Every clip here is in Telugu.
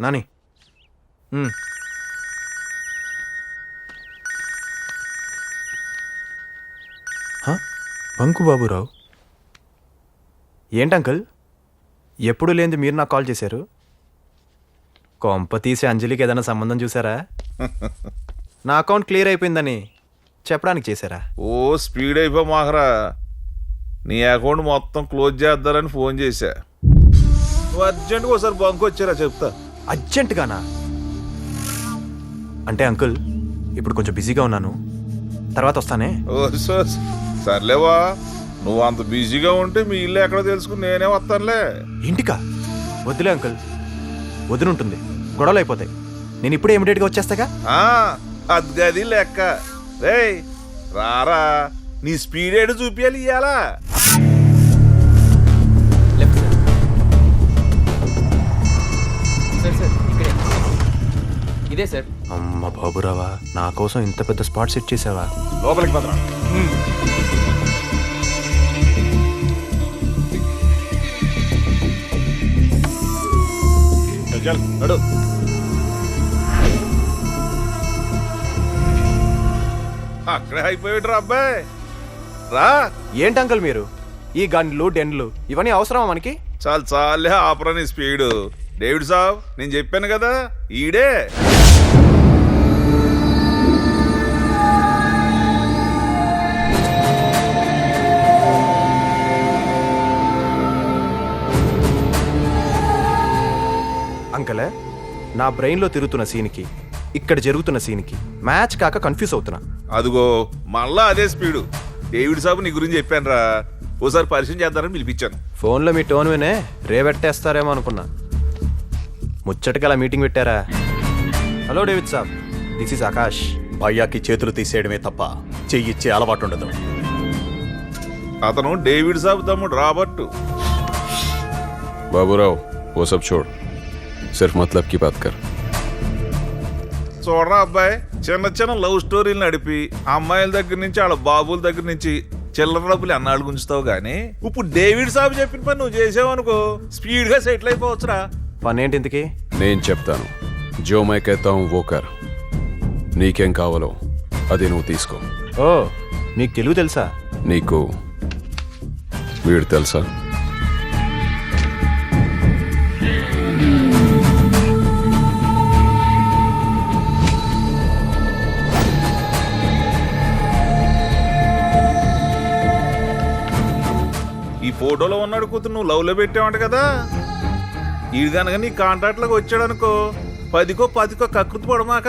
నాని బంకు బాబురావు ఏంటి అంకుల్ ఎప్పుడు లేనిది మీరు నాకు కాల్ చేశారు? కొంప తీసి అంజలికి ఏదైనా సంబంధం చూసారా? నా అకౌంట్ క్లియర్ అయిపోయిందని చెప్పడానికి చేశారా? ఓ స్పీడ్ అయిపో మాహరా, నీ అకౌంట్ మొత్తం క్లోజ్ చేద్దారని ఫోన్ చేశా. నువ్వు అర్జెంట్గా ఒకసారి బంక్ వచ్చారా చెప్తా. అర్జెంటుగానా? అంటే అంకుల్ ఇప్పుడు కొంచెం బిజీగా ఉన్నాను, తర్వాత వస్తానే. ఓ సర్లేవా, నువ్వు అంత బిజీగా ఉంటే మీ ఇల్లు ఎక్కడో తెలుసుకుని నేనే వస్తానులే. ఇంటికా? వద్దులే అంకుల్, వదినుంటుంది, గొడవలు అయిపోతాయి. నేను ఇప్పుడే ఇమీడియట్గా వచ్చేస్తాగా. అది లెక్క. రేయ్ రారా, నీ స్పీడ్ ఏడు చూపించాలి ఇయ్యాలా. ఇదే సార్. అమ్మ బాబురావా, నా కోసం ఇంత పెద్ద స్పాట్ సెట్ చేసావా? లోపలికి పదరా. నడు. అక్కడే అయిపోయాడు అబ్బాయి. రా. ఏంటి అంకుల్ మీరు ఈ గన్లు డెన్లు ఇవన్నీ అవసరమా మనకి? చాలే ఆపరాని స్పీడ్. డేవిడ్ సాబ్, నేను చెప్పాను కదా ఈడే. అంకలే, నా బ్రెయిన్లో తిరుగుతున్న సీన్కి ఇక్కడ జరుగుతున్న సీన్కి మ్యాచ్ కాక కన్ఫ్యూజ్ అవుతున్నా. అదిగో మళ్ళా అదే స్పీడు. డేవిడ్ సాబ్ నీ గురించి చెప్పాను రా, ఓసారి పరిచయం చేద్దారని పిలిపించాను. ఫోన్లో మీ టోన్ వినే రేవెట్టేస్తారేమో అనుకున్నా. ముచ్చటకలా మీటింగ్ పెట్టారా? Hello David sahib, this is Akash. భయ్యాకి చేతులు తీసేయడమే తప్ప చెయ్యిచ్చే అలవాటు ఉండదు. అతను డేవిడ్ సాబ్ తమ్ముడు రాబర్ట్. बाबूराव वो सब छोड़, सिर्फ मतलब की बात कर. చూడరా అబ్బాయి, చిన్న చిన్న లవ్ స్టోరీలు నడిపి అమ్మాయిల దగ్గర నుంచి వాళ్ళ బాబుల దగ్గర నుంచి చిల్లర డబ్బులు అన్నాళ్ళు గుంచుతావు గానీ ఇప్పుడు డేవిడ్ సాబ్ చెప్పిన పని నువ్వు చేసావనుకో స్పీడ్ గా సెటిల్ అయిపోవచ్చురా. పని ఏంటి ఇంతకి? నేను చెప్తాను, जो मैं कहता हूँ वो कर. నీకేం కావాలో అది నువ్వు తీసుకో. ఓ, మీకు తెలుగు తెలుసా? నీకు వీడు తెలుసా? ఈ ఫోటోలో ఉన్నాడు కూతురు నువ్వు లవ్ లో పెట్టావంట కదా. ఈడు కనుక నీ కాంట్రాక్ట్ లోకి వచ్చాడనుకో 10కో కకృతి పడమాక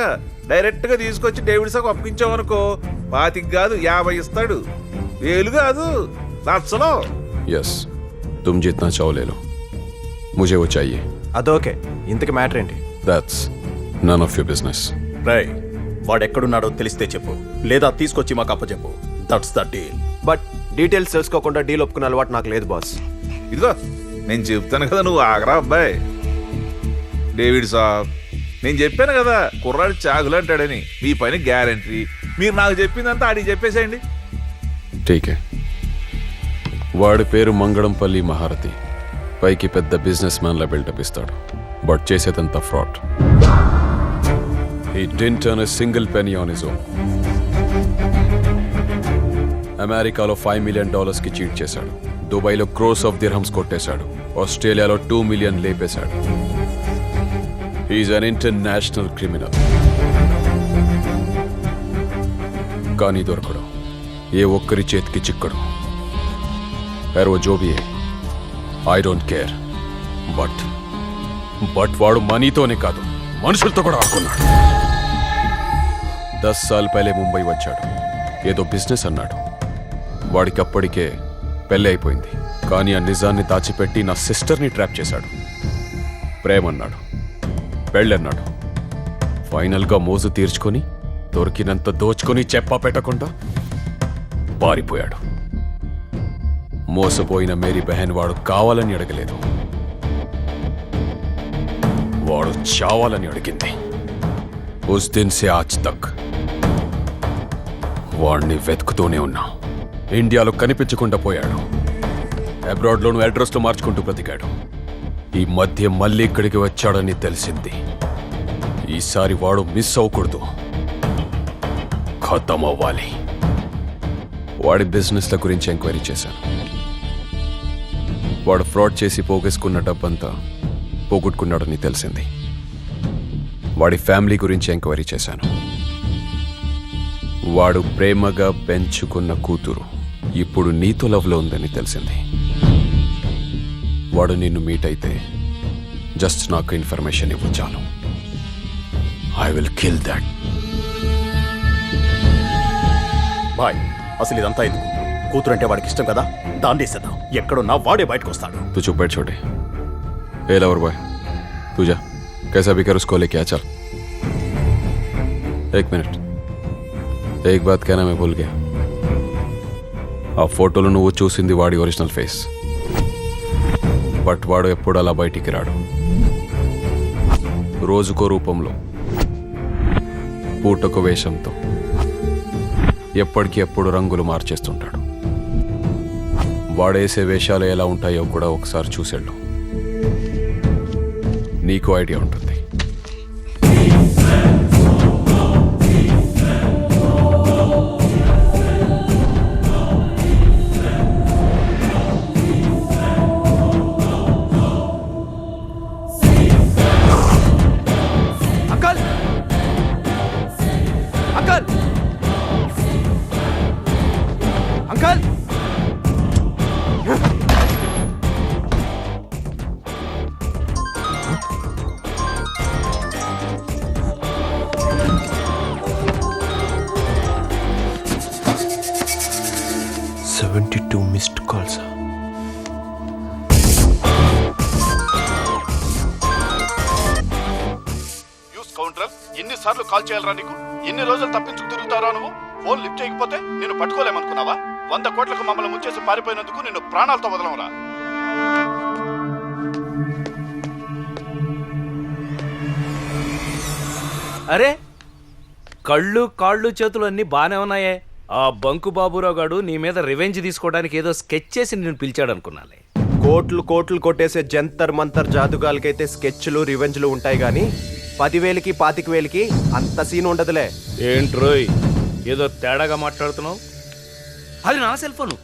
డైరెక్ట్ గా తీసుకొచ్చి డేవిడ్ సాబ్ అప్పగించావనుకో 25 కాదు 50 ఇస్తాడు. 1000 కాదు, లక్షలో. यस, तुम जितना चाहो ले लो, मुझे वो चाहिए. అదోకే, ఇంతకి మ్యాటర్ ఏంటి? That's none of your business. రై, వాడెక్కడున్నాడో తెలిస్తే చెప్పు, లేదా తీసుకొచ్చి మాకు అప్పచెప్పు. That's the deal. But details తెలుసుకోకుండా డీల్ ఒప్పుకునే అలవాటు నాకు లేదు బాస్. ఇదిగో నేను చెప్తాను కదా, నువ్వు ఆగరా అబ్బాయి. డేవిడ్ సాబ్, నేను చెప్పాను కదా కుర్రాడు చాగులంటాడని. మీ పని గ్యారంటీ. మీరు నాకు చెప్పిందంతా ఆడికి చెప్పేసేయండి. ठीक है. వాడి పేరు మంగళంపల్లి మహారథి. పైకి పెద్ద బిజినెస్ మ్యాన్ లా బిల్డప్ ఇస్తాడు, బట్ చేసేదంతా fraud. He didn't earn a single penny on his own. అమెరికాలో $5 million కి చీట్ చేశాడు, దుబాయ్లో క్రోర్స్ ఆఫ్ దిర్హమ్స్ కొట్టేశాడు, ఆస్ట్రేలియాలో 2 million లేపేశాడు. He is an international criminal. కానీ దొరకడు, ఏ ఒక్కరి చేతికి చిక్కడు. खैर वो जो भी है, I don't care. బట్ వాడు మనీతోనే కాదు మనుషులతో కూడా ఆడుకున్నాడు. 10 సార్లు పైలే ముంబై వచ్చాడు, ఏదో బిజినెస్ అన్నాడు. వాడికి అప్పటికే పెళ్ళి అయిపోయింది, కానీ ఆ నిజాన్ని దాచిపెట్టి నా సిస్టర్ని ట్రాప్ చేశాడు. ప్రేమన్నాడు, పెళ్ళన్నాడు. ఫైనల్గా మోజు తీర్చుకొని దొరికినంత దోచుకొని చెప్పా పెట్టకుండా పారిపోయాడు. మోసపోయిన మేరీ బెహన్ వాడు కావాలని అడగలేదు, వాడు చావాలని అడిగింది. ఉస్ దిన్ సే ఆజ్ తక్ వాడిని వెతుకుతూనే ఉన్నా. ఇండియాలో కనిపించకుండా పోయాడు, అబ్రాడ్లోనూ అడ్రస్లో మార్చుకుంటూ బ్రతికాడు. ఈ మధ్య మళ్ళీ ఇక్కడికి వచ్చాడని తెలిసింది. ఈసారి వాడు మిస్ అవ్వకూడదు, ఖతం అవ్వాలి. వాడి బిజినెస్ల గురించి ఎంక్వైరీ చేశాను. వాడు ఫ్రాడ్ చేసి పోగేసుకున్న డబ్బంతా పోగొట్టుకున్నాడని తెలిసింది. వాడి ఫ్యామిలీ గురించి ఎంక్వైరీ చేశాను. వాడు ప్రేమగా పెంచుకున్న కూతురు ఇప్పుడు నీతో లవ్లో ఉందని తెలిసింది. వాడు నిన్ను మీట్ అయితే జస్ట్ నాకు ఇన్ఫర్మేషన్ ఇవ్వు చాలు. I will kill that. Boy, అసలు ఇదంతా ఎందుకు? కూతురు అంటే వాడికి ఇష్టం కదా, దాన్ని వేసేద్దాం. ఎక్కడున్నా వాడే బయటకు వస్తాడు. तू चुप बैठ छोटे. ए लवर बॉय, तू जा, कैसा भी कर उसको लेके आ. चल 1 मिनट. एक बात कहना मैं भूल गया. ఆ ఫోటోలో నువ్వు చూసింది వాడి ఒరిజినల్ ఫేస్. బట్ వాడు ఎప్పుడు అలా బయటికి రాడు. రోజుకో రూపంలో, పూటకో వేషంతో ఎప్పటికి ఎప్పుడు రంగులు మార్చేస్తుంటాడు. వాడేసే వేషాలు ఎలా ఉంటాయో కూడా ఒకసారి చూసేళ్ళు, నీకు ఐడియా ఉంటుంది. Uncle uncle uncle 72 missed calls. Counter ఎన్నిసార్లు కాల్ చేయాలరా నీకు? ఎన్ని రోజులు తప్పించుకు తిరుగుతారా నువ్వు? ఫోన్ లిఫ్ట్ చేయకపోతే నిన్ను పట్టుకోలేమనుకున్నావా? 100 కోట్లకు మమ్మల్ని ముంచేసి పారిపోయినందుకు నిన్ను ప్రాణాలతో వదలవురా. అరే, కళ్ళు కాళ్ళు చేతులు అన్నీ బాగానే ఉన్నాయే. ఆ బంకు బాబురావు గాడు నీ మీద రివెంజ్ తీసుకోవడానికి ఏదో స్కెచ్ చేసి నేను పిలిచాడు అనుకున్నాలే. కోట్లు కోట్లు కొట్టేసే జంతర్ మంతర్ జాదుగాలకైతే స్కెచ్లు రివెంజ్లు ఉంటాయి కానీ 10,000కి 25,000కి అంత సీన్ ఉండదులే. ఏంట్రోయ్ ఏదో తేడాగా మాట్లాడుతున్నావు? అది నా సెల్ ఫోను.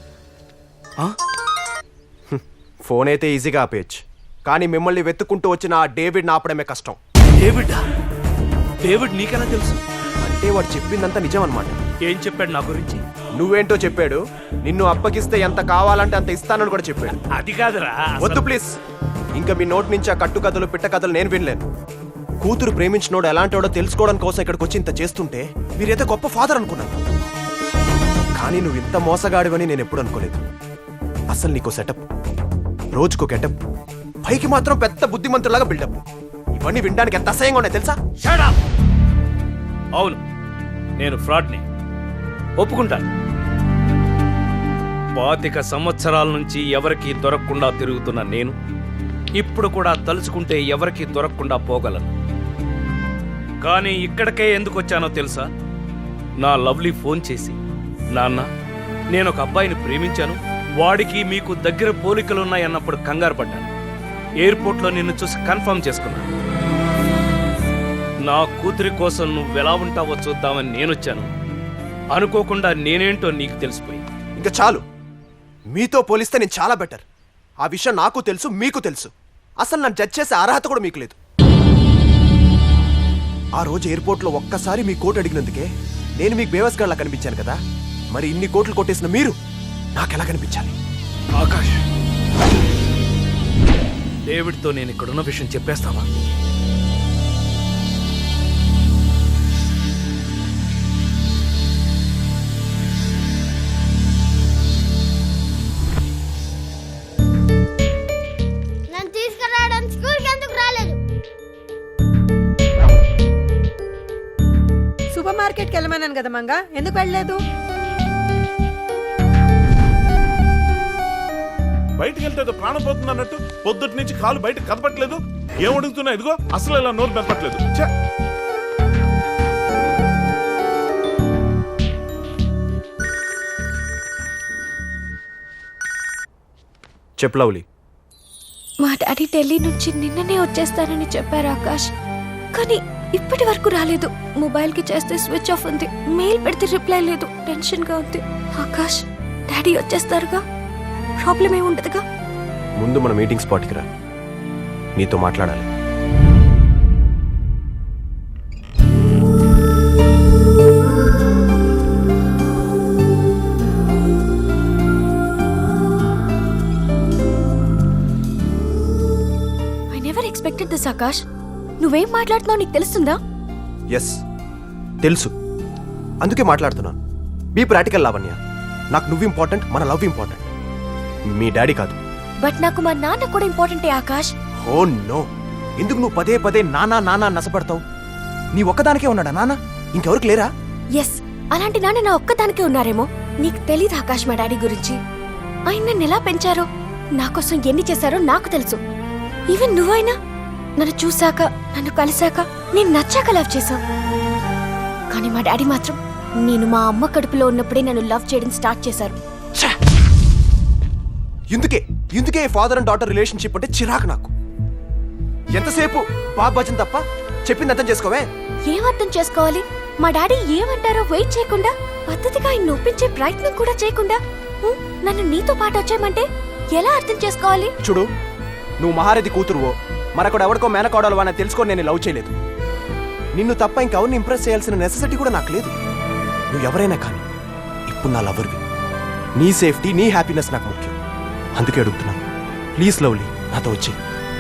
ఫోన్ అయితే ఈజీగా ఆపేయచ్చు, కానీ మిమ్మల్ని వెతుక్కుంటూ వచ్చిన ఆ డేవిడ్ ఆపడమే కష్టం. డేవిడా? డేవిడ్ నీకెలా తెలుసు? అంటే వాడు చెప్పిందంతా నిజం అన్నమాట. ఏం చెప్పాడు నా గురించి? నువ్వేంటో చెప్పాడు. నిన్ను అప్పగిస్తే ఎంత కావాలంటే అంత ఇస్తానని కూడా చెప్పాడు. అది కాదురా. వద్దు ప్లీజ్. ఇంకా మీ నోటి నుంచి ఆ కట్టుకథలు పిట్టకథలు నేను వినలేను. కూతురు ప్రేమించినోడు ఎలాంటోడో తెలుసుకోవడం కోసం ఇక్కడికి వచ్చి ఇంత చేస్తుంటే మీరైతే గొప్ప ఫాదర్ అనుకున్నాను. కానీ నువ్వు ఇంత మోసగాడివని నేను ఎప్పుడు అనుకోలేదు. అసలు నీకో సెటప్, రోజుకో గెటప్, పైకి మాత్రం పెద్ద బుద్ధిమంతులాగా బిల్డప్. ఇవన్నీ వినడానికి ఎంత అసహ్యంగా ఉన్నాయి తెలుసా? Shut up! అవును, నేను ఫ్రాడ్ని ఒప్పుకుంటాను. 25 సంవత్సరాల నుంచి ఎవరికి దొరకకుండా తిరుగుతున్న నేను ఇప్పుడు కూడా తలుచుకుంటే ఎవరికి దొరకకుండా పోగలను. కానీ ఇక్కడికే ఎందుకు వచ్చానో తెలుసా? నా లవ్లీ ఫోన్ చేసి, నాన్న నేను ఒక అబ్బాయిని ప్రేమించాను, వాడికి మీకు దగ్గర పోలికలున్నాయన్నప్పుడు కంగారు పడ్డాను. ఎయిర్పోర్ట్లో నిన్ను చూసి కన్ఫర్మ్ చేసుకున్నాను. నా కూతురి కోసం నువ్వెలా ఉంటావో చూద్దామని నేనొచ్చాను. అనుకోకుండా నేనేంటో నీకు తెలిసిపోయింది. ఇంకా చాలు. మీతో పోలిస్తే నేను చాలా బెటర్. ఆ విషయం నాకు తెలుసు, మీకు తెలుసు. అసలు నన్ను జడ్జ్ చేసే అర్హత కూడా మీకు లేదు. ఆ రోజు ఎయిర్పోర్ట్లో ఒక్కసారి మీ కోట్ అడిగినందుకే నేను మీకు బేవస్ గడ్లా కనిపించాను కదా. మరి ఇన్ని కోట్లు కొట్టేసిన మీరు నాకెలా కనిపించాలి? ఆకాష్, డేవిడ్తో నేను ఇక్కడున్న విషయం చెప్పేస్తావా? నన్ను తీసుకురావడం స్కూల్కి ఎందుకు రాలేదు? సూపర్ మార్కెట్కి వెళ్ళమన్నాను కదా మంగా, ఎందుకు వెళ్ళలేదు? బయటికి వెళ్తే ఏదో ప్రాణం పోతుంది అన్నట్టు పొద్దుటి నుంచి కాలు బయట కదపట్లేదు. ఏం అడుగుతున్నా? ఇదిగో అసలు ఇలా నోరు పెరపట్లేదు. చెప్పు లవ్లీ. మా డాడీ ఢిల్లీ నుంచి నిన్ననే వచ్చేస్తానని చెప్పారు ఆకాష్, కానీ ఇప్పటి వరకు రాలేదు. మొబైల్కి చేస్తే స్విచ్ ఆఫ్ ఉంది, మెయిల్ పెడితే రిప్లై లేదు. టెన్షన్గా ఉంది. ఆకాష్, డాడీ వచ్చేస్తారుగా, ప్రాబ్లం ఏమి ఉండదుగా? ముందు మన మీటింగ్ స్పాట్కి రా, నీతో మాట్లాడాలి. Expected this Akash. నువ్వేం మాట్లాడుతున్నావు నీకు తెలుస్తుందా? ఎస్ తెలుసు, అందుకే మాట్లాడుతున్నాను. Be practical Lavanya. నాకు నువ్వు ఇంపార్టెంట్, మన లవ్ ఇంపార్టెంట్, మీ డాడీ కాదు. బట్ నాకు మా నాన్న కూడా ఇంపార్టెంటే ఆకాష్. ఓ నో, ఎందుకు నువ్వు పదే పదే నానా నానా నసపడతావు? నీ ఒక్కదానికే ఉన్నాడా నాన్న? ఇంకెవరికి లేరా? ఎస్, అలాంటి నాన్న నా ఒక్కదానికే ఉన్నారేమో. నీకు తెలీదు ఆకాష్ మా డాడీ గురించి. ఆయన నన్ను ఎలా పెంచారో, నా కోసం ఎన్ని చేశారో నాకు తెలుసు. ఈవెన్ నువ్వైనా నన్ను చూశాక, నన్ను కలిశాక, నేను నచ్చాక లవ్ చేశావు. కానీ మా డాడీ మాత్రం నేను మా అమ్మ కడుపులో ఉన్నప్పుడే నన్ను లవ్ చేయడం స్టార్ట్ చేశారు. ఇందుకే ఫాదర్ అండ్ డాటర్ రిలేషన్షిప్ అంటే చిరాకు నాకు. ఎంతసేపు బాబు భజన్ తప్ప చెప్పింది అర్థం చేసుకోవే. ఏం అర్థం చేసుకోవాలి? మా డాడీ ఏమంటారో వెయిట్ చేయకుండా, పద్ధతిగా ఆయన ఒప్పించే ప్రయత్నం కూడా చేయకుండా నన్ను నీతో పాటు వచ్చేయమంటే ఎలా అర్థం చేసుకోవాలి? చూడు, నువ్వు మహారథి కూతురువో మరొకడు ఎవరికో మేనకోడలు అని తెలుసుకొని నేను లవ్ చేయలేదు. నిన్ను తప్ప ఇంకెవరిని ఇంప్రెస్ చేయాల్సిన నెసెసిటీ కూడా నాకు లేదు. నువ్వు ఎవరైనా కానీ ఇప్పుడు నా లవర్వి. నీ సేఫ్టీ, నీ హ్యాపీనెస్ నాకు ముఖ్యం. అందుకే అడుగుతున్నాను, ప్లీజ్ లవ్లీ నాతో వచ్చి,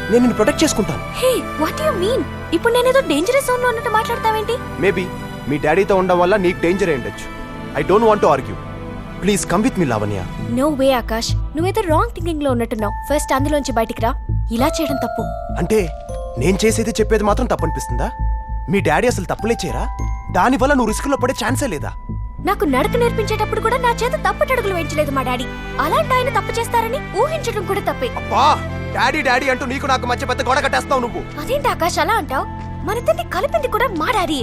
నేను నిన్ను ప్రొటెక్ట్ చేసుకుంటాను. హే, వాట్ యు మీన్? ఇప్పుడు నేనేదో డేంజరస్ జోన్ లో ఉన్నట్టు మాట్లాడతావేంటి? మేబీ మీ డాడీతో ఉండడం వల్ల నీకు డేంజర్ అయి ఉండొచ్చు. I don't want to argue. Please come with me Lavanya. No way Akash, నువ్వేదో రాంగ్ థింకింగ్ లో ఉన్నట్టున్నావు. ఫస్ట్ అందులోంచి బయటికి రా. ఇలా చేయడం తప్పు. అంటే నేను చేసేది చెప్పేది మాత్రం తప్పనిపిస్తుందా? మీ డాడీ అసలు తప్పులే చేయరా? దానివల్ల నువ్వు రిస్క్ లో పడే ఛాన్సే లేదా? నాకు నడక నేర్పించేటప్పుడు కూడా నా చేత తప్పటడుగులు వేయించలేదు మా డాడీ. అలాంటి ఆయన తప్పు చేస్తారని ఊహించడం కూడా తప్పే. అబ్బా, డాడీ డాడీ అంటూ నీకు నాకు మధ్య పెద్ద గోడ కట్టేస్తావు నువ్వు. అదేంటి ఆకాష్ అలా అంటావు? మనిద్దరిని కలిపింది కూడా మా డాడీ.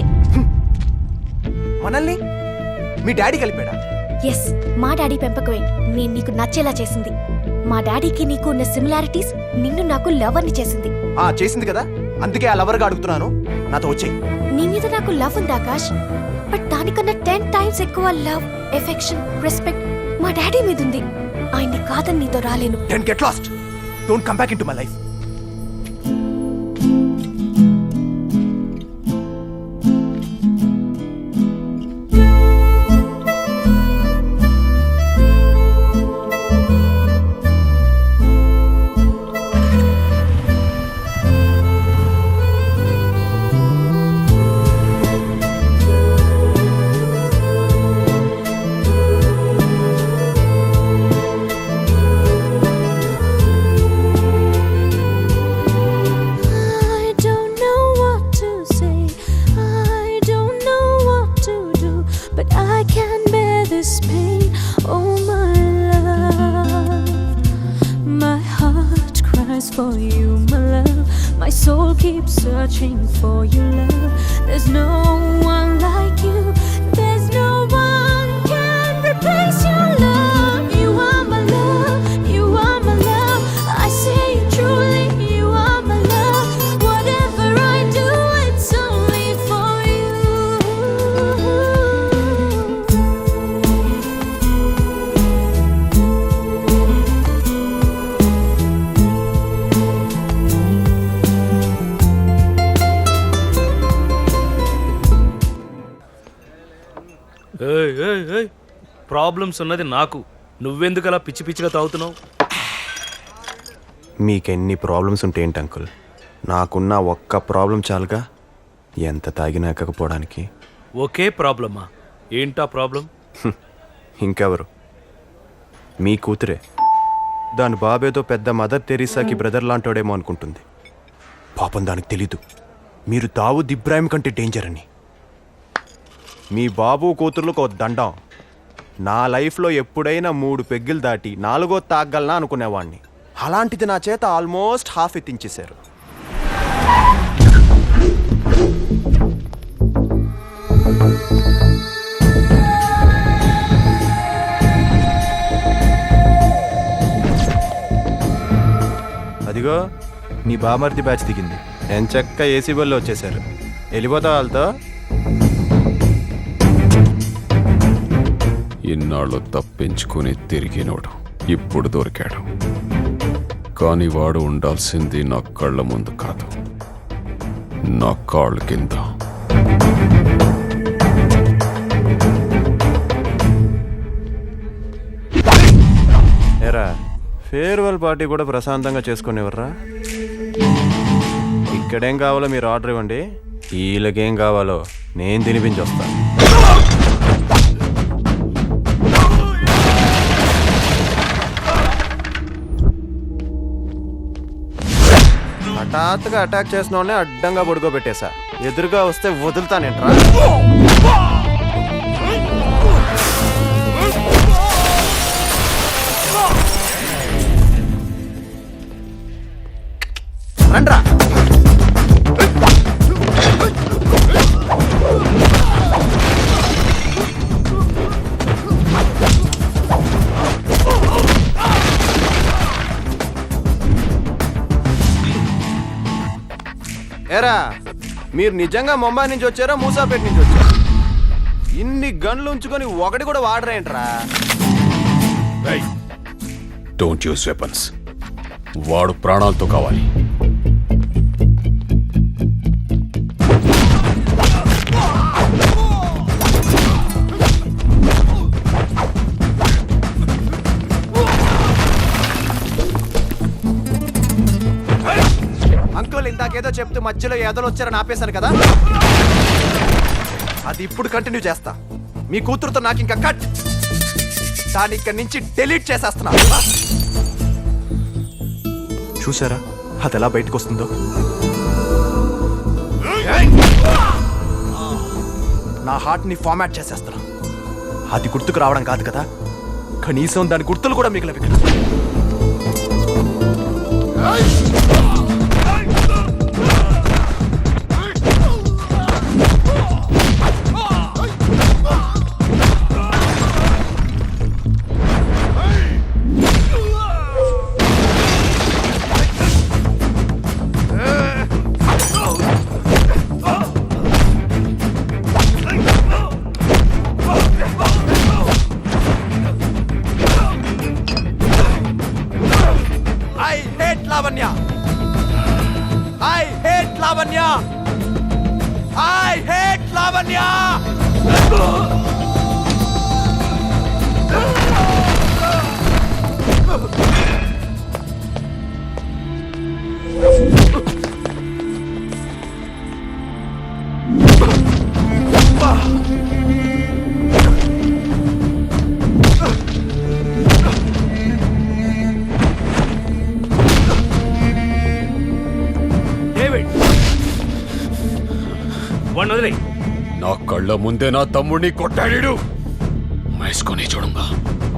మనల్ని మీ డాడీ కలిపాడా? ఎస్, మా డాడీ పెంపకమే నేను నీకు నచ్చేలా చేసింది. మా డాడీకి నీకు ఉన్న సిమిలారిటీస్ నిన్ను నాకు లవర్ని చేసింది. చేసింది కదా, అందుకే ఆ లవర్గా అడుగుతున్నాను, నాతో వచ్చేయ్. నీ మీద నాకు లవ్ ఉంది ఆకాష్, బట్ దానికన్నా 10 times ఎక్కువ లవ్, ఎఫెక్షన్, రెస్పెక్ట్ మా డాడీ మీద ఉంది. ఆయన్ని కాదని నీతో రాలేను. Then get lost. Don't come back into my life. For you, my love, my soul keeps searching for your love. There's no one like you. There's no one can replace your love. You are my love. You are my love. I say truly, you are my love. Whatever I do, it's only for you. Problems ఉన్నది నాకు, నువ్వెందుకు అలా పిచ్చి పిచ్చిగా తాగుతున్నావు? మీకెన్ని ప్రాబ్లమ్స్ ఉంటే ఏంటి అంకుల్, నాకున్న ఒక్క ప్రాబ్లం చాలుగా ఎంత తాగినా ఎక్కకపోవడానికి. ఒకే ప్రాబ్లమా? ఏంటా ప్రాబ్లం? ఇంకెవరు, మీ కూతురే. దాని బాబేదో పెద్ద మదర్ తెరీసాకి బ్రదర్ లాంటోడేమో అనుకుంటుంది. పాపం దానికి తెలీదు మీరు దావూద్ ఇబ్రాహిం కంటే డేంజర్ అని. మీ బాబు కూతుర్లకు దండం. నా లైఫ్లో ఎప్పుడైనా 3 పెగ్గులు దాటి 4వ తాగలనా అనుకునేవాడిని. అలాంటిది నా చేత ఆల్మోస్ట్ హాఫ్ ఎత్తించేశారు. అది అదిగో నీ బామర్ది బ్యాచ్ దిగింది. ఎంచక్క ఏసీ బల్లో వచ్చేసారు. వెళ్ళిపోతా వాళ్ళతో. ఇన్నాళ్ళు తప్పించుకుని తిరిగినోడు ఇప్పుడు దొరికాడు. కానీ వాడు ఉండాల్సింది నా కళ్ళ ముందు కాదు, నా కాళ్ళ కింద. ఏరా, ఫేర్వెల్ పార్టీ కూడా ప్రశాంతంగా చేసుకునేవర్రా? ఇక్కడేం కావాలో మీరు ఆర్డర్ ఇవ్వండి, వీళ్ళకేం కావాలో నేను తినిపించి వస్తాను. హఠాత్తుగా అటాక్ చేసిన వాళ్ళని అడ్డంగా పడుకోబెట్టేశా. ఎదురుగా వస్తే వదులుతానేంట్రా? రండ్రా. ఏరా, మీరు నిజంగా ముంబై నుంచి వచ్చారా మూసాపేట నుంచి వచ్చారా? ఇన్ని గన్లు ఉంచుకొని ఒకటి కూడా వాడరేంట్రా? Don't use weapons. వాడు ప్రాణాలతో కావాలి. అంకుల్ ఇందాకేదో చెప్తూ మధ్యలో ఏదో వచ్చారని ఆపేశాను కదా, అది ఇప్పుడు కంటిన్యూ చేస్తా. మీ కూతురుతో నాకు ఇంకా కట్. దాని ఇక్కడి నుంచి డిలీట్ చేసేస్తున్నా. చూసారా అది ఎలా బయటకు వస్తుందో? నా హార్ట్ ని ఫార్మాట్ చేసేస్తున్నా. అది గుర్తుకు రావడం కాదు కదా, కనీసం దాని గుర్తులు కూడా మిగిలిన ఇక్కడ. Lavanya! I hate Lavanya! I hate Lavanya! నా కళ్ళ ముందే నా తమ్ముడిని కొట్టాడు. మేసుకొని చూడంగా.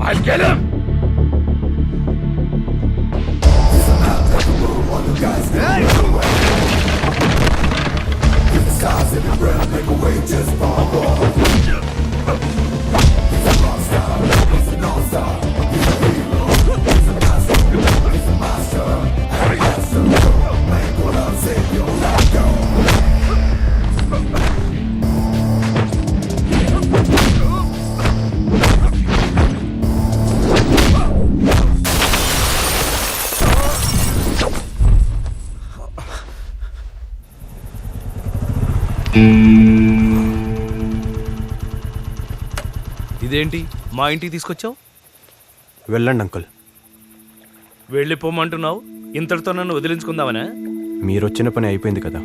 I'll kill him. ఇదేంటి మా ఇంటికి తీసుకొచ్చావు? వెళ్ళండి అంకుల్. వెళ్ళిపోమంటున్నావు? ఇంతటితో నన్ను వదిలించుకుందామనా? మీరొచ్చిన పని అయిపోయింది కదా.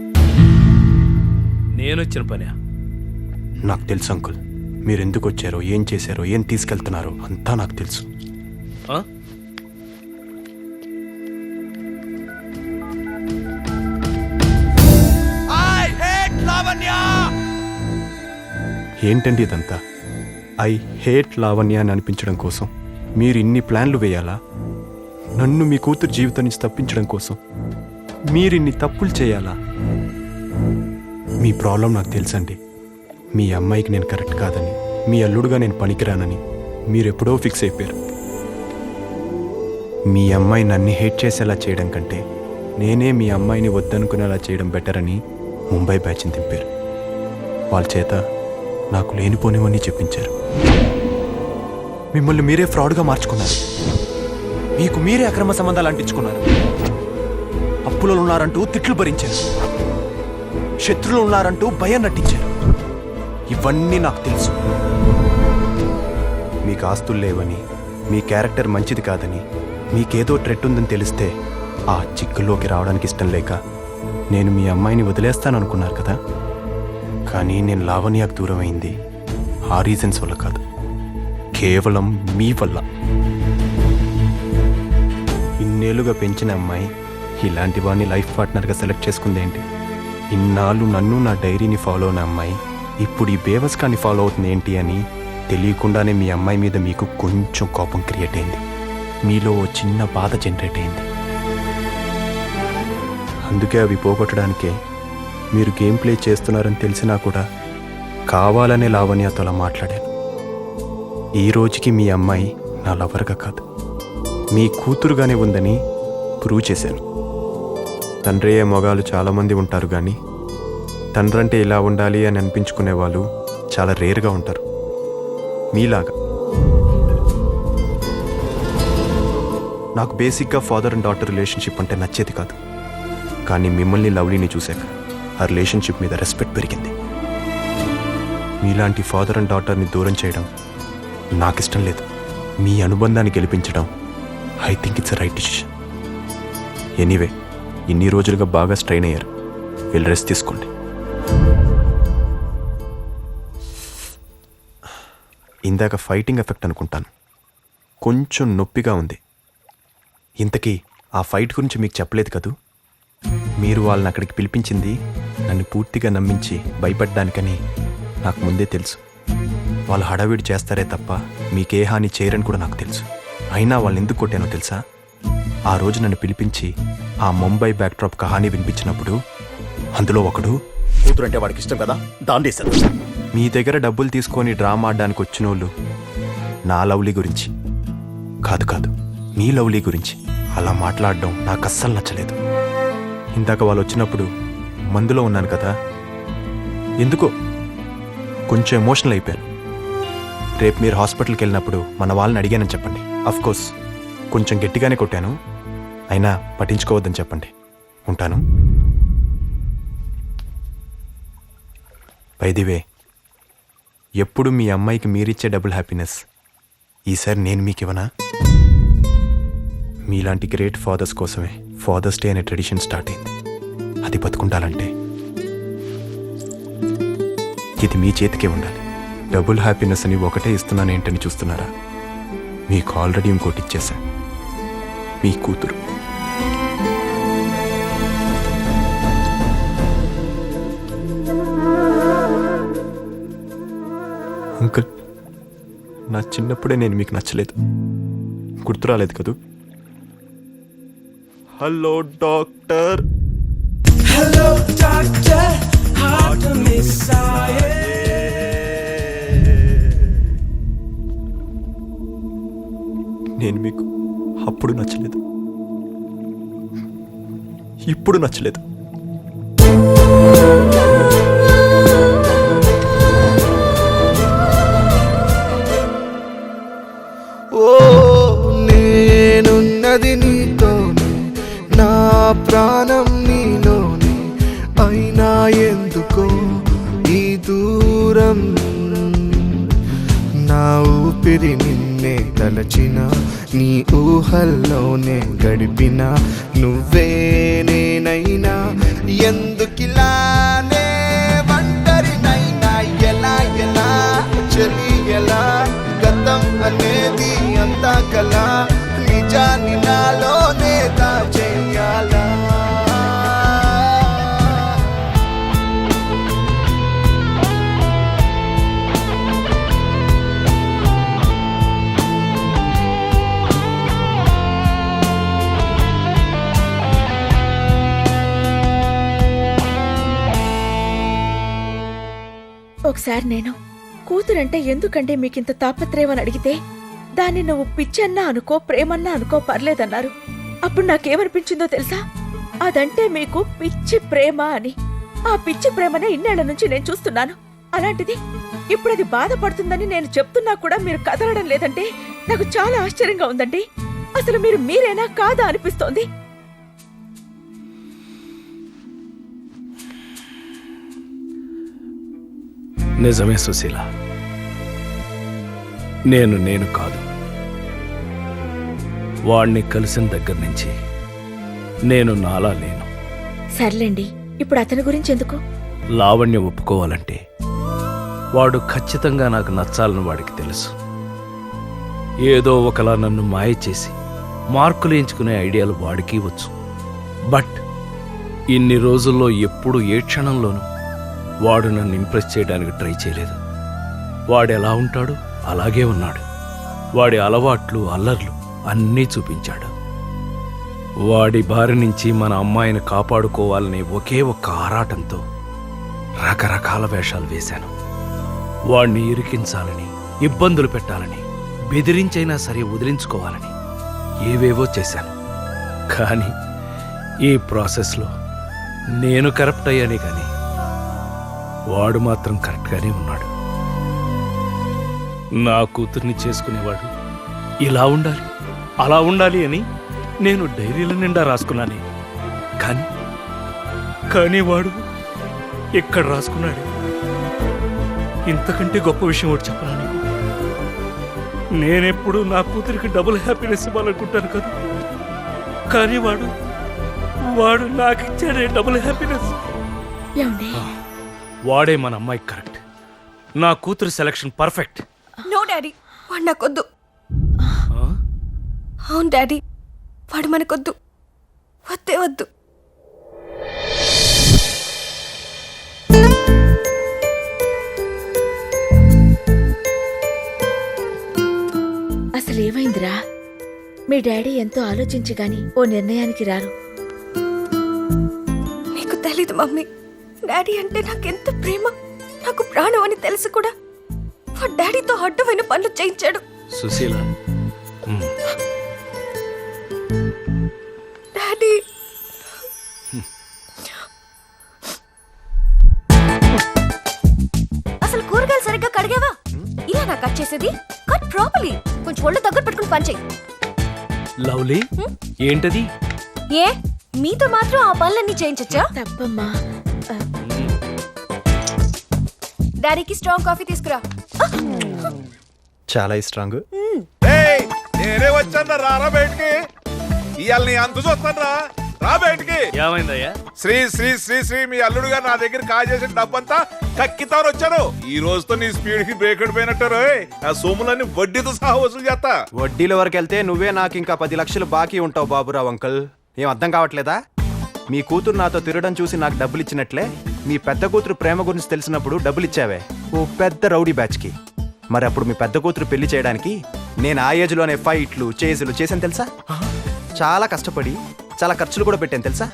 నేనొచ్చిన పని నాకు తెలుసు అంకుల్. మీరు ఎందుకు వచ్చారో, ఏం చేశారో, ఏం తీసుకెళ్తున్నారో అంతా నాకు తెలుసు. ఏంటండి ఇదంతా? ఐ హేట్ లావణ్య అని అనిపించడం కోసం మీరు ఇన్ని ప్లాన్లు వేయాలా? నన్ను మీ కూతురు జీవితం నుంచి తప్పించడం కోసం మీరు ఇన్ని తప్పులు చేయాలా? మీ ప్రాబ్లం నాకు తెలుసండి. మీ అమ్మాయికి నేను కరెక్ట్ కాదని, మీ అల్లుడుగా నేను పనికిరానని మీరు ఎప్పుడో ఫిక్స్ అయిపోయారు. మీ అమ్మాయి నన్ను హేట్ చేసేలా చేయడం కంటే నేనే మీ అమ్మాయిని వద్దనుకునేలా చేయడం బెటర్ అని ముంబై బ్యాచ్ని దింపారు. వాళ్ళ చేత నాకు లేనిపోనివన్నీ చెప్పించారు. మిమ్మల్ని మీరే ఫ్రాడ్గా మార్చుకున్నారు. మీకు మీరే అక్రమ సంబంధాలు అంటించుకున్నారు. అప్పులో ఉన్నారంటూ తిట్లు భరించారు. శత్రులు ఉన్నారంటూ భయం నటించారు. ఇవన్నీ నాకు తెలుసు. మీకు ఆస్తులు లేవని, మీ క్యారెక్టర్ మంచిది కాదని, మీకేదో ట్రెట్ ఉందని తెలిస్తే ఆ చిక్కుల్లోకి రావడానికి ఇష్టం లేక నేను మీ అమ్మాయిని వదిలేస్తాననుకున్నారు కదా. కానీ నేను లావణ్యకు దూరం అయింది ఆ రీజన్స్ వల్ల కాదు, కేవలం మీ వల్ల. ఇన్నేళ్లుగా పెంచిన అమ్మాయి ఇలాంటి వాడిని లైఫ్ పార్ట్నర్గా సెలెక్ట్ చేసుకుందేంటి? ఇన్నాళ్ళు నన్ను నా డైరీని ఫాలో అయిన అమ్మాయి ఇప్పుడు ఈ బేవస్కాన్ని ఫాలో అవుతుంది ఏంటి అని తెలియకుండానే మీ అమ్మాయి మీద మీకు కొంచెం కోపం క్రియేట్ అయింది. మీలో ఓ చిన్న బాధ జనరేట్ అయింది. అందుకే అవి పోగొట్టడానికే మీరు గేమ్ ప్లే చేస్తున్నారని తెలిసినా కూడా కావాలనే లావణ్యతో అలా మాట్లాడాను. ఈ రోజుకి మీ అమ్మాయి నా లవర్గా కాదు, మీ కూతురుగానే ఉందని ప్రూవ్ చేశాను. తండ్రియే మొగాలు చాలామంది ఉంటారు, కానీ తండ్రంటే ఇలా ఉండాలి అని అనిపించుకునే వాళ్ళు చాలా రేర్గా ఉంటారు మీలాగా. నాకు బేసిక్గా ఫాదర్ అండ్ డాటర్ రిలేషన్షిప్ అంటే నచ్చేది కాదు. కానీ మిమ్మల్ని లవ్లీని చూశాక ఆ రిలేషన్షిప్ మీద రెస్పెక్ట్ పెరిగింది. మీలాంటి ఫాదర్ అండ్ డాటర్ని దూరం చేయడం నాకు ఇష్టం లేదు. మీ అనుబంధాన్ని గెలిపించడం I think it's right decision. Anyway, ఇన్ని రోజులుగా బాగా స్ట్రెయిన్ అయ్యారు, వెళ్ళి రెస్ట్ తీసుకోండి. ఇందాక ఫైటింగ్ ఎఫెక్ట్ అనుకుంటాను, కొంచెం నొప్పిగా ఉంది. ఇంతకీ ఆ ఫైట్ గురించి మీకు చెప్పలేదు కదూ. మీరు వాళ్ళని అక్కడికి పిలిపించింది నన్ను పూర్తిగా నమ్మించి భయపడ్డానికని నాకు ముందే తెలుసు. వాళ్ళు హడావిడి చేస్తారే తప్ప మీకే హాని చేయరని కూడా నాకు తెలుసు. అయినా వాళ్ళని ఎందుకు కొట్టానో తెలుసా? ఆ రోజు నన్ను పిలిపించి ఆ ముంబై బ్యాక్డ్రాప్ కహానీ వినిపించినప్పుడు అందులో ఒకడు కూతురు అంటే వాడికి ఇష్టం కదా, దాండేశాడు. మీ దగ్గర డబ్బులు తీసుకొని డ్రామా ఆడడానికి వచ్చిన వాళ్ళు నా లవ్లీ గురించి కాదు, మీ లవ్లీ గురించి అలా మాట్లాడడం నాకు అస్సలు నచ్చలేదు. ఇందాక వాళ్ళు వచ్చినప్పుడు మందులో ఉన్నాను కదా, ఎందుకో కొంచెం ఎమోషనల్ అయిపోయాను. రేపు మీరు హాస్పిటల్కి వెళ్ళినప్పుడు మన వాళ్ళని అడిగానని చెప్పండి. అఫ్కోర్స్ కొంచెం గట్టిగానే కొట్టాను, అయినా పట్టించుకోవద్దని చెప్పండి. ఉంటాను. బై ది వే, ఎప్పుడు మీ అమ్మాయికి మీరిచ్చే డబుల్ హ్యాపీనెస్ ఈసారి నేను మీకు ఇవ్వనా? మీలాంటి గ్రేట్ ఫాదర్స్ కోసమే ఫాదర్స్ డే అనే ట్రెడిషన్ స్టార్ట్ అయింది. అది బతుకుండాలంటే ఇది మీ చేతికే ఉండాలి. డబుల్ హ్యాపీనెస్ అని ఒకటే ఇస్తున్నాను ఏంటని చూస్తున్నారా? మీకు ఆల్రెడీ ఇంకోటి ఇచ్చేసా, మీ కూతురు. అంకుల్, నా చిన్నప్పుడే నేను మీకు నచ్చలేదు, గుర్తు రాలేదు కదూ? Hello doctor. Hello doctor, heart miss అయ్యే. నేను మీకు అప్పుడు నచ్చలేదు, ఇప్పుడు నచ్చలేదు. ఓ నేనున్నది నీతోనే, నా ప్రాణం నీలోనే, అయినా ఎందుకో ఈ దూరం. నా ఊపిరి నిన్నే తలచిన, నీ ఊహల్లోనే గడిపిన, నువ్వే నేనైనా ఎందుకిలానే ఒంటరినైనా, ఎలా ఎలా చలి ఎలా, గతం అనేది అంతా కల, నిజాన్ని నాలోనే దాచేయాలా? ఒకసారి నేను కూతురంటే ఎందుకంటే మీకింత తాపత్రయం అని అడిగితే దాన్ని నువ్వు పిచ్చన్నా అనుకో, ప్రేమన్నా అనుకో, పర్లేదన్నారు. అప్పుడు నాకేమనిపించిందో తెలుసా? అదంటే మీకు పిచ్చి ప్రేమ అని. ఆ పిచ్చి ప్రేమనే ఇన్నేళ్ల నుంచి నేను చూస్తున్నాను. అలాంటిది ఇప్పుడు అది బాధపడుతుందని నేను చెప్తున్నా కూడా మీరు కదలడం లేదంటే నాకు చాలా ఆశ్చర్యంగా ఉందండి. అసలు మీరు మీరేనా కాదా అనిపిస్తోంది. నిజమే సుశీల, నేను కాదు. వాణ్ణి కలిసిన దగ్గర నుంచి నేను నాలా లేను. సర్లేండి, ఇప్పుడు అతని గురించి ఎందుకు? లావణ్య ఒప్పుకోవాలంటే వాడు ఖచ్చితంగా నాకు నచ్చాలని వాడికి తెలుసు. ఏదో ఒకలా నన్ను మాయ చేసి మార్కులు ఎంచుకునే ఐడియాలు వాడికి వచ్చు. బట్ ఇన్ని రోజుల్లో ఎప్పుడు ఏ క్షణంలోనూ వాడు నన్ను ఇంప్రెస్ చేయడానికి ట్రై చేయలేదు. వాడు ఎలా ఉంటాడో అలాగే ఉన్నాడు. వాడి అలవాట్లు అల్లర్లు అన్నీ చూపించాడు. వాడి బారి నుంచి మన అమ్మాయిని కాపాడుకోవాలనే ఒకే ఒక్క ఆరాటంతో రకరకాల వేషాలు వేశాను. వాణ్ణి ఇరికించాలని, ఇబ్బందులు పెట్టాలని, బెదిరించైనా సరే వదిలించుకోవాలని ఏవేవో చేశాను. కానీ ఈ ప్రాసెస్లో నేను కరప్ట్ అయ్యానే కానీ వాడు మాత్రం కరెక్ట్గానే ఉన్నాడు. నా కూతుర్ని చేసుకునేవాడు ఇలా ఉండాలి, అలా ఉండాలి అని నేను డైరీల నిండా రాసుకున్నానే. కానీ వాడు ఎక్కడ రాసుకున్నాడు? ఇంతకంటే గొప్ప విషయం ఒకటి చెప్పనా నీకు? నేనెప్పుడు నా కూతురికి డబుల్ హ్యాపీనెస్ ఇవ్వాలనుకుంటాను కదా, కానీ వాడు నాకు ఇచ్చాడే డబుల్ హ్యాపీనెస్. వాడే మన అమ్మాయి కరెక్ట్. నా కూతురు సెలక్షన్ పర్ఫెక్ట్. నో డాడీ, వాడు నాకొద్దు. అవును డాడీ, వాడు మనకొద్దు. వద్దే వద్దు. అసలు ఏమైందిరా? మీ డాడీ ఎంతో ఆలోచించి గాని ఓ నిర్ణయానికి రారు. నీకు తెలీదు మమ్మీ, డాడీ అంటే నాకెంత ప్రేమ, నాకు ప్రాణం అని తెలిసి కూడా వాడు డాడీతో అడ్డమైన పనులు చేయించాడు. సుశీల, డాడీ అసలు కూరగాయలు సరిగ్గా కడిగావా? ఇలా నా కట్ చేసేది? Cut properly. కొంచెం ఒళ్ళు దగ్గర పెట్టుకుని పని చెయ్యి. లవ్లీ, ఏంటది? ఏ మీతో మాత్రం ఆ పనులన్నీ చేయించచ్చా? తప్పమ్మా. డాడీకి స్ట్రాంగ్ కాఫీ తీసుకురా. చాలా స్ట్రాంగ్. నేనే వచ్చాను, రారా బయటికి. ఇవాళ నీ అంత చూస్తాను, రా బయటికి. ఏమైందయ్యా? శ్రీ శ్రీ శ్రీ శ్రీ మీ అల్లుడుగా నా దగ్గర కాజేసిన డబ్బంతా కక్కితారు వచ్చాను. ఈ రోజుతో నీ స్పీడ్ కి బ్రేక్ పడిపోయినట్టు ఆ సొమ్ములన్నీ వడ్డీతో సహా వసూలు చేస్తా. వడ్డీల వరకు వెళ్తే నువ్వే నాకు ఇంకా 10 లక్షలు బాకీ ఉంటావు బాబురావు అంకుల్. ఏం అర్థం కావట్లేదా? మీ కూతురు నాతో తిరగడం చూసి నాకు డబ్బులు ఇచ్చినట్లే మీ పెద్ద కూతురు ప్రేమ గురించి తెలిసినప్పుడు డబ్బులు ఇచ్చావే ఓ పెద్ద రౌడీ బ్యాచ్కి. మరి అప్పుడు మీ పెద్ద కూతురు పెళ్లి చేయడానికి నేను ఆ ఏజ్లోనే ఫైట్లు చేజులు చేశాను తెలుసా? చాలా కష్టపడి చాలా ఖర్చులు కూడా పెట్టాను తెలుసా?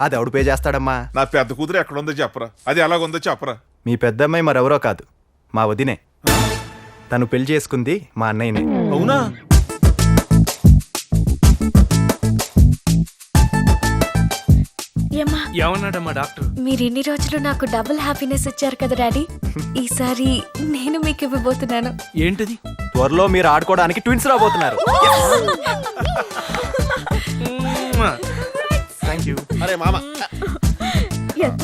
అది ఎవడు పే చేస్తాడమ్మా? నా పెద్ద కూతురు ఎక్కడుందో చెప్పరా, అది ఎలాగుందో చెప్పరా. మీ పెద్దమ్మాయి మరెవరో కాదు, మా వదినే. తను పెళ్లి చేసుకుంది మా అన్నయ్యనే. అవునా? ఏమన్నాడమ్మా డాక్టర్? మీరు ఇన్ని రోజులు నాకు డబుల్ హ్యాపీనెస్ ఇచ్చారు కదా డాడీ, ఈసారి నేను మీకు ఇవ్వబోతున్నాను. ఏంటది? త్వరలో మీరు ఆడుకోవడానికి ట్విన్స్ రాబోతున్నారు. Thank you. అరే మామ, ఎంత